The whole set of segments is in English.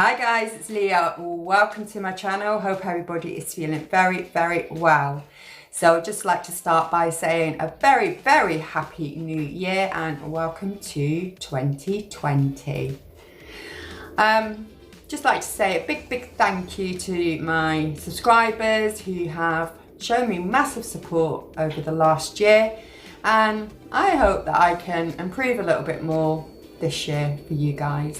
Hi guys, it's Leah. Welcome to my channel. Hope everybody is feeling very well. So I'd just like to start by saying a very happy new year and welcome to 2020. Just like to say a big thank you to my subscribers who have shown me massive support over the last year, and I hope that I can improve a little bit more this year for you guys.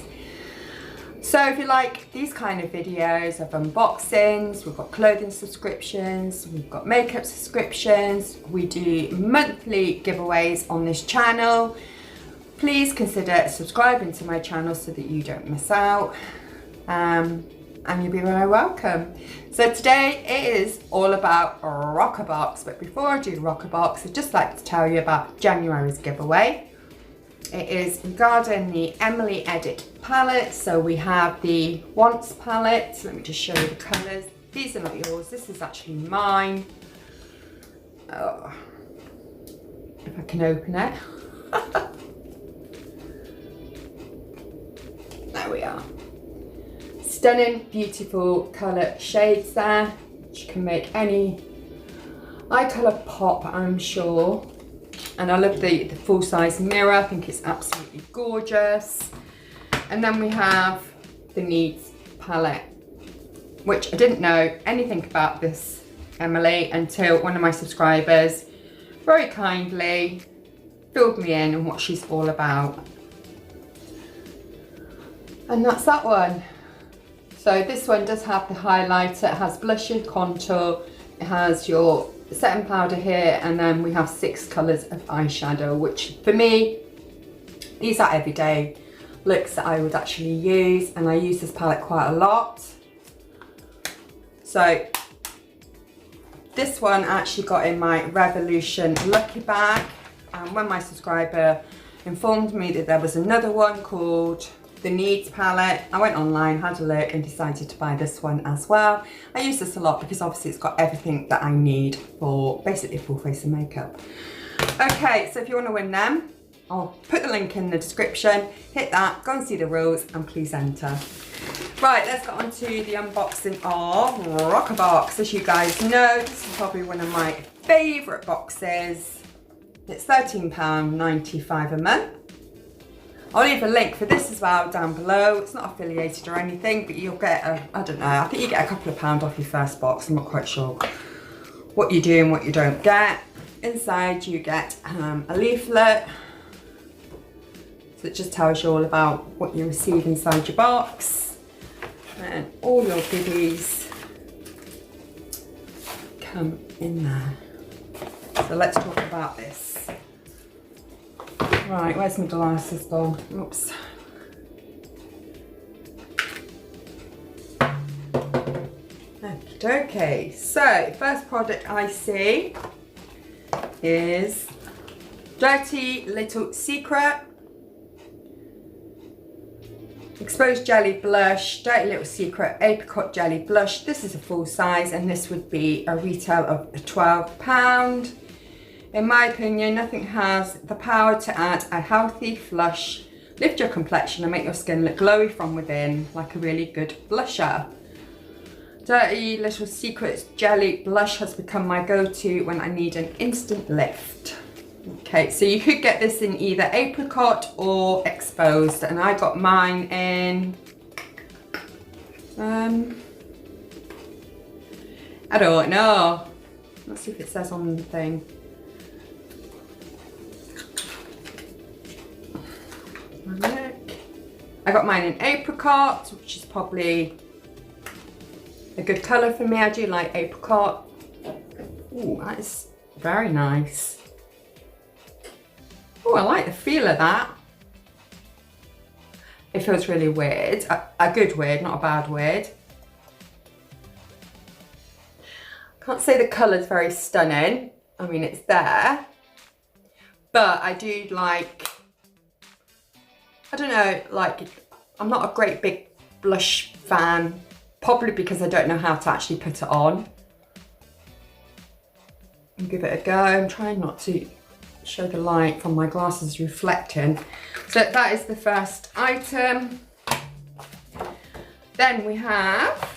So if you like these kind of videos of unboxings, we've got clothing subscriptions, we've got makeup subscriptions, we do monthly giveaways on this channel, please consider subscribing to my channel so that you don't miss out, and you'll be very welcome. So today it is all about Roccabox, but before I do Roccabox, I'd just like to tell you about January's giveaway. It is regarding the Emily Edit palette. So we have the Wants palette. Let me just show you the colours. These are not yours, this is actually mine. Oh, if I can open it. There we are. Stunning, beautiful colour shades there, which can make any eye colour pop, I'm sure. And I love the full-size mirror. I think it's absolutely gorgeous. And then we have the Needs palette, which I didn't know anything about this Emily until one of my subscribers very kindly filled me in on what she's all about. And that's that one. So this one does have the highlighter, it has blusher, contour, it has your setting powder here, and then we have 6 colours of eyeshadow, which for me, these are everyday looks that I would actually use, and I use this palette quite a lot. So this one I actually got in my Revolution Lucky Bag, and when my subscriber informed me that there was another one called the Needs palette, I went online, had a look and decided to buy this one as well. I use this a lot because obviously it's got everything that I need for basically full face of makeup. Okay, so if you want to win them, I'll put the link in the description, hit that, go and see the rules and please enter. Right, let's get on to the unboxing of Roccabox. As you guys know, this is probably one of my favourite boxes. It's £13.95 a month. I'll leave a link for this as well down below. It's not affiliated or anything, but you'll get I don't know, I think you get a couple of pounds off your first box. I'm not quite sure what you do and what you don't get. Inside you get a leaflet. So it just tells you all about what you receive inside your box. And all your goodies come in there. So let's talk about this. Right, where's my glasses gone? Oops. Okay, so first product I see is Dirty Little Secret Exposed Jelly Blush, Dirty Little Secret Apricot Jelly Blush. This is a full size and this would be a retail of £12. In my opinion, nothing has the power to add a healthy flush, lift your complexion and make your skin look glowy from within like a really good blusher. Dirty Little Secret's Jelly Blush has become my go-to when I need an instant lift. Okay, so you could get this in either apricot or exposed, and I got mine in, I don't know. Let's see if it says on the thing. I got mine in apricot, which is probably a good colour for me. I do like apricot. Ooh, that is very nice. Oh, I like the feel of that. It feels really weird. A good weird, not a bad weird. Can't say the colour's very stunning. I mean, it's there. But I do like, I don't know, like, I'm not a great big blush fan, probably because I don't know how to actually put it on. I'll give it a go. I'm trying not to show the light from my glasses reflecting. So that is the first item. Then we have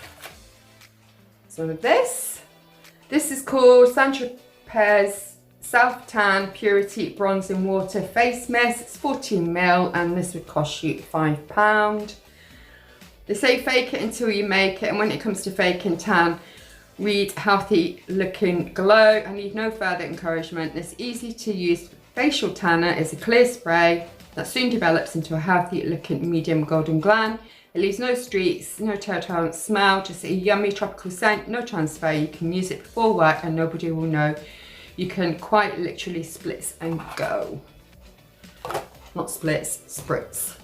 some of this. This is called Saint-Tropez Self Tan Purity Bronzing Water Face Mist. It's 14ml and this would cost you £5. They say fake it until you make it, and when it comes to faking tan, read healthy looking glow. I need no further encouragement. This easy to use facial tanner is a clear spray that soon develops into a healthy looking medium golden gland. It leaves no streaks, no telltale smell, just a yummy tropical scent, no transfer. You can use it before work and nobody will know. You can quite literally splits and go. Not splits, spritz.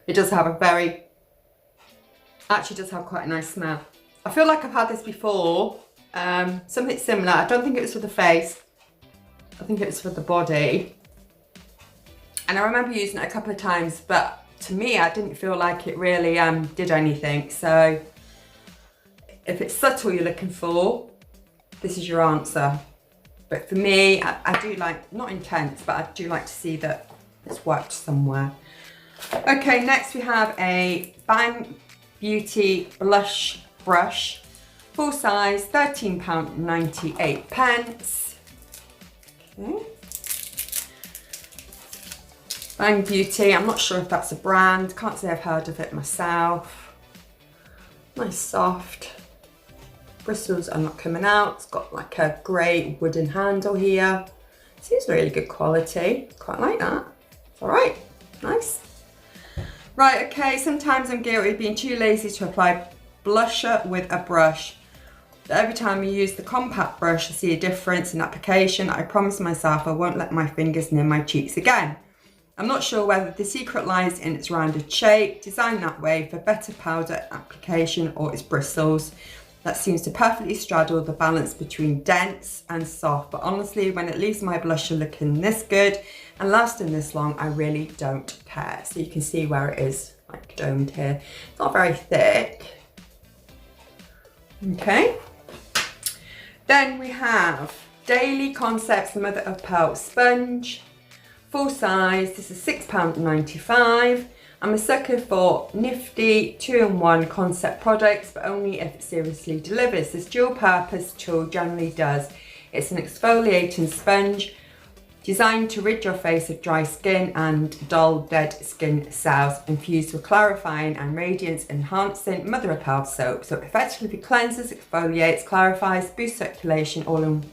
It does have a actually does have quite a nice smell. I feel like I've had this before, something similar. I don't think it was for the face. I think it was for the body. And I remember using it a couple of times, but to me, I didn't feel like it really did anything. So if it's subtle you're looking for, this is your answer. But for me, I do like, not intense, but I do like to see that it's worked somewhere. Okay, next we have a Bang Beauty Blush Brush, full size, £13.98. Okay. Bang Beauty, I'm not sure if that's a brand, can't say I've heard of it myself. Nice soft. Bristles are not coming out. It's got like a grey wooden handle here. Seems really good quality. Quite like that. It's alright. Nice. Right, okay, sometimes I'm guilty of being too lazy to apply blusher with a brush. But every time I use the compact brush, I see a difference in application. I promise myself I won't let my fingers near my cheeks again. I'm not sure whether the secret lies in its rounded shape, designed that way for better powder application, or its bristles. That seems to perfectly straddle the balance between dense and soft. But honestly, when it leaves my blusher looking this good and lasting this long, I really don't care. So you can see where it is like domed here. It's not very thick. Okay. Then we have Daily Concepts Mother of Pearl Sponge. Full size, this is £6.95. I'm a sucker for nifty 2-in-1 concept products, but only if it seriously delivers. This dual purpose tool generally does. It's an exfoliating sponge designed to rid your face of dry skin and dull dead skin cells, infused with clarifying and radiance enhancing mother of pearl soap. So it effectively cleanses, exfoliates, clarifies, boosts circulation all in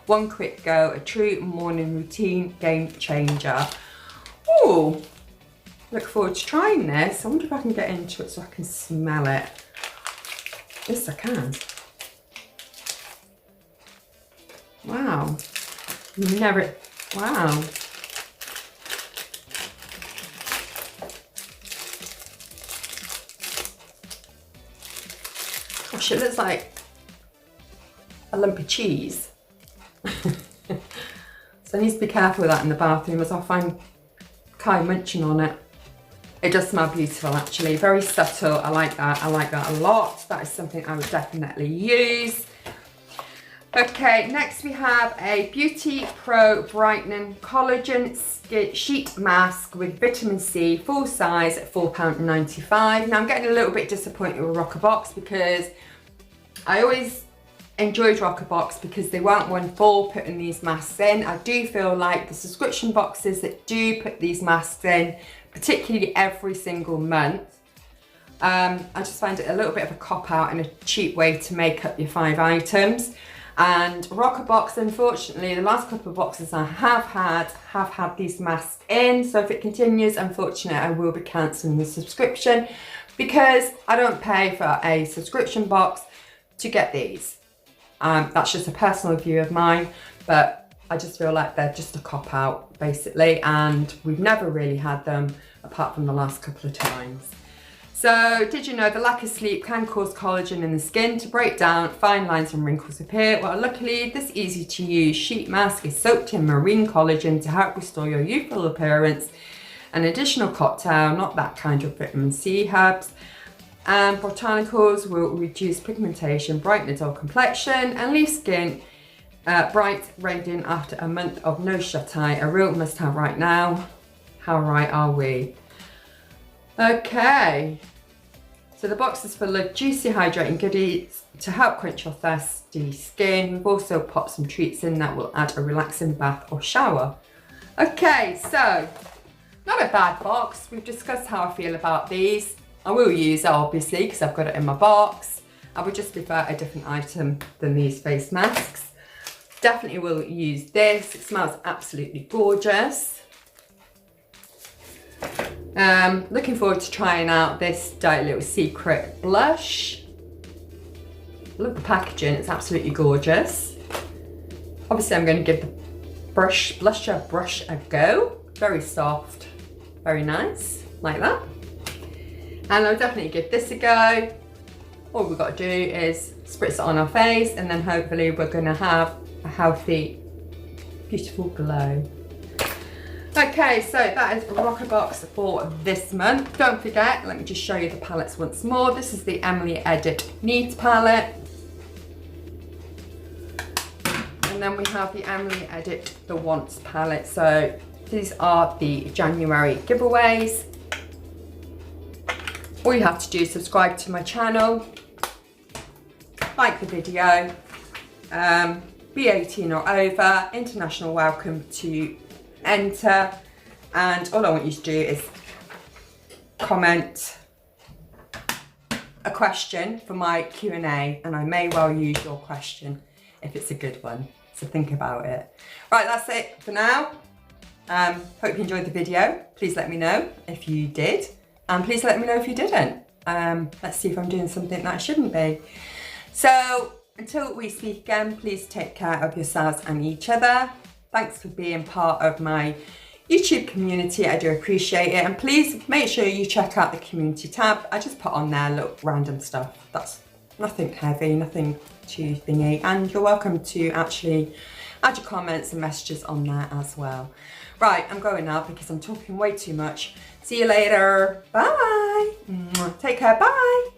one quick go. A true morning routine game changer. Ooh. Look forward to trying this. I wonder if I can get into it so I can smell it. Yes, I can. Wow. Wow. Gosh, it looks like a lump of cheese. So I need to be careful with that in the bathroom, as I'll find Kai munching on it. It does smell beautiful, actually. Very subtle. I like that. I like that a lot. That is something I would definitely use. Okay, next we have a Beauty Pro Brightening Collagen Sheet Mask with Vitamin C, full size at £4.95. Now I'm getting a little bit disappointed with Roccabox, because I always enjoyed Roccabox because they weren't one for putting these masks in. I do feel like the subscription boxes that do put these masks in, particularly every single month, I just find it a little bit of a cop-out and a cheap way to make up your 5 items. And Roccabox, unfortunately, the last couple of boxes I have had these masks in. So if it continues, unfortunately, I will be cancelling the subscription, because I don't pay for a subscription box to get these. That's just a personal view of mine, but I just feel like they're just a cop-out, basically, and we've never really had them apart from the last couple of times. So, did you know the lack of sleep can cause collagen in the skin to break down, fine lines and wrinkles appear? Well, luckily, this easy-to-use sheet mask is soaked in marine collagen to help restore your youthful appearance. An additional cocktail, not that kind of vitamin C herbs and botanicals, will reduce pigmentation, brighten a dull complexion, and leave skin bright, radiant after a month of no shut-eye. A real must-have right now. How right are we? Okay, so the box is full of juicy hydrating goodies to help quench your thirsty skin. We've also popped some treats in that will add a relaxing bath or shower. Okay, so not a bad box. We've discussed how I feel about these. I will use it obviously because I've got it in my box. I would just prefer a different item than these face masks. Definitely will use this. It smells absolutely gorgeous. Looking forward to trying out this Dirty Little Secret blush. Look at the packaging, it's absolutely gorgeous. Obviously I'm going to give the blusher brush a go. Very soft, very nice, like that. And I'll definitely give this a go. All we've got to do is spritz it on our face and then hopefully we're going to have a healthy, beautiful glow. Okay, so that is Roccabox for this month. Don't forget, let me just show you the palettes once more. This is the Emily Edit Needs palette. And then we have the Emily Edit The Wants palette. So these are the January giveaways. All you have to do is subscribe to my channel, like the video, be 18 or over, international welcome to enter, and all I want you to do is comment a question for my Q&A and I may well use your question if it's a good one, so think about it. Right, that's it for now. Hope you enjoyed the video. Please let me know if you did and please let me know if you didn't. Let's see if I'm doing something that I shouldn't be. So until we speak again, please take care of yourselves and each other. Thanks for being part of my YouTube community. I do appreciate it. And please make sure you check out the community tab. I just put on there little random stuff. That's nothing heavy, nothing too thingy. And you're welcome to actually add your comments and messages on there as well. Right, I'm going now because I'm talking way too much. See you later. Bye. Take care. Bye.